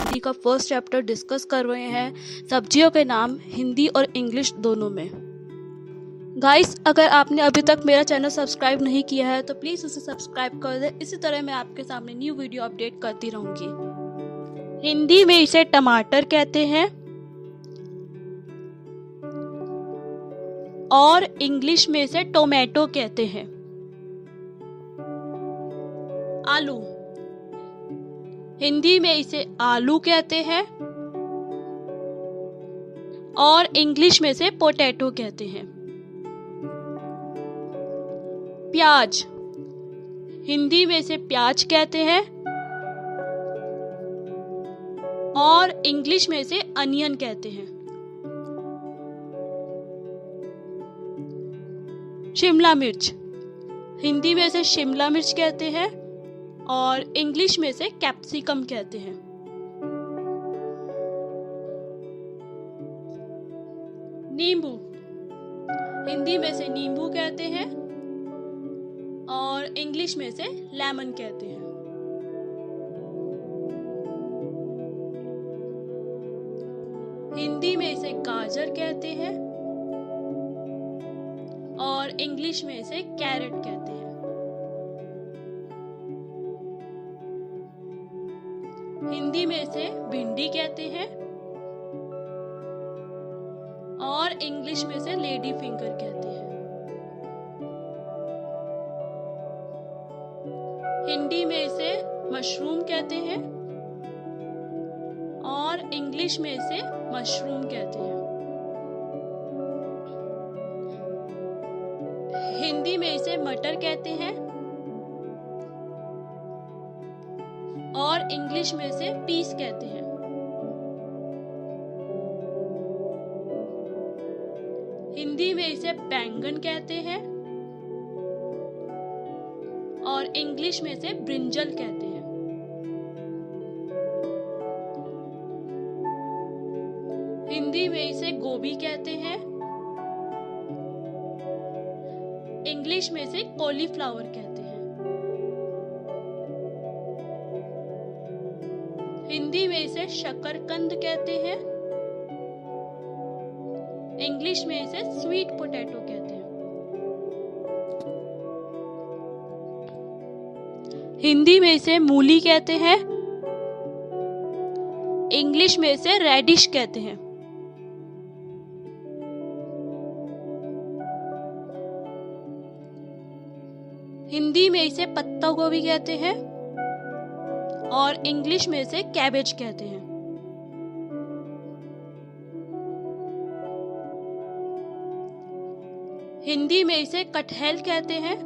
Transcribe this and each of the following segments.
हिंदी का first chapter discuss कर रहे हैं सब्जियों के नाम हिंदी और इंग्लिश दोनों में। गाइस, अगर आपने अभी तक मेरा चैनल सब्सक्राइब नहीं किया है तो प्लीज़ उसे सब्सक्राइब कर दें। इसी तरह मैं आपके सामने न्यू वीडियो अपडेट करती रहूँगी। हिंदी में इसे टमाटर कहते हैं और इंग्लिश में इसे टोमेटो कहते हैं। आलू, हिंदी में इसे आलू कहते हैं और इंग्लिश में इसे पोटैटो कहते हैं। प्याज, हिंदी में इसे प्याज कहते हैं और इंग्लिश में इसे अनियन कहते हैं। शिमला मिर्च, हिंदी में इसे शिमला मिर्च कहते हैं और इंग्लिश में इसे कैप्सिकम कहते हैं। नींबू, हिंदी में इसे नींबू कहते हैं और इंग्लिश में इसे लेमन कहते हैं। हिंदी में इसे गाजर कहते हैं और इंग्लिश में इसे कैरेट कहते हैं। हिंदी में इसे भिंडी कहते हैं और इंग्लिश में इसे लेडी फिंगर कहते हैं। हिंदी में इसे मशरूम कहते हैं और इंग्लिश में इसे मशरूम कहते हैं। हिंदी में इसे मटर कहते हैं और इंग्लिश में इसे पीस कहते हैं। हिंदी में इसे बैंगन कहते हैं और इंग्लिश में इसे ब्रिंजल कहते हैं। हिंदी में इसे गोभी कहते हैं, इंग्लिश में इसे कॉलीफ्लावर कहते हैं। हिंदी में इसे शकरकंद कहते हैं, इंग्लिश में इसे स्वीट पोटैटो कहते हैं। हिंदी में इसे मूली कहते हैं, इंग्लिश में इसे रेडिश कहते हैं। हिंदी में इसे पत्ता गोभी कहते हैं और इंग्लिश में इसे कैबेज कहते हैं। हिंदी में इसे कटहल कहते हैं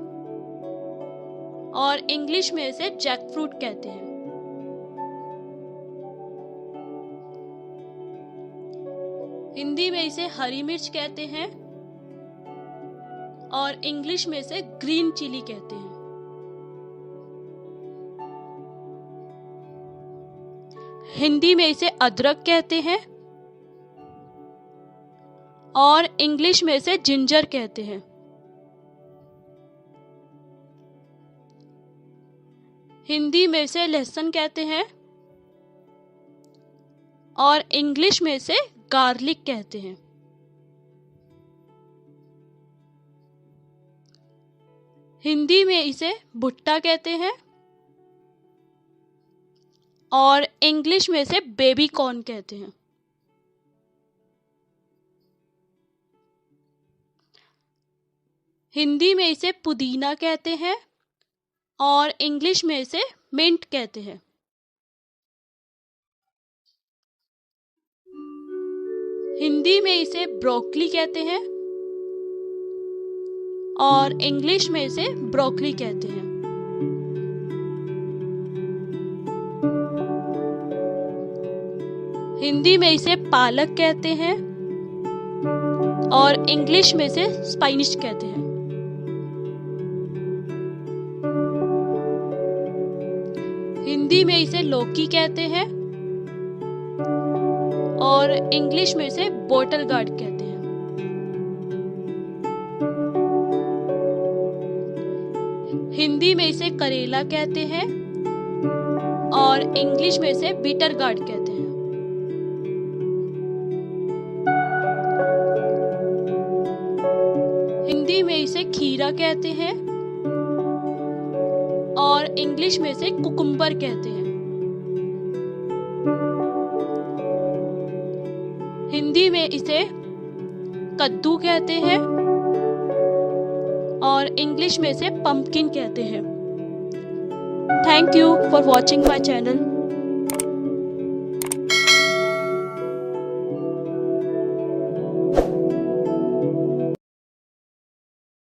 और इंग्लिश में इसे जैकफ्रूट कहते हैं। हिंदी में इसे हरी मिर्च कहते हैं और इंग्लिश में इसे ग्रीन चिली कहते हैं। हिंदी में इसे अदरक कहते हैं और इंग्लिश में इसे जिंजर कहते हैं। हिंदी में इसे लहसुन कहते हैं और इंग्लिश में इसे गार्लिक कहते हैं। हिंदी में इसे भुट्टा कहते हैं और इंग्लिश में इसे बेबी कॉर्न कहते हैं। हिंदी में इसे पुदीना कहते हैं और इंग्लिश में इसे मिंट कहते हैं। हिंदी में इसे ब्रोकली कहते हैं और इंग्लिश में इसे ब्रोकली कहते हैं। हिंदी में इसे पालक कहते हैं और इंग्लिश में इसे स्पाइनिश कहते हैं। हिंदी में इसे लौकी कहते हैं और इंग्लिश में इसे बॉटल गार्ड कहते हैं। हिंदी में इसे करेला कहते हैं और इंग्लिश में इसे बीटर गार्ड कहते हैं। हिंदी में इसे खीरा कहते हैं और इंग्लिश में इसे कुकुम्बर कहते हैं। हिंदी में इसे कद्दू कहते हैं और इंग्लिश में इसे पंपकिन कहते हैं। Thank you for watching my channel.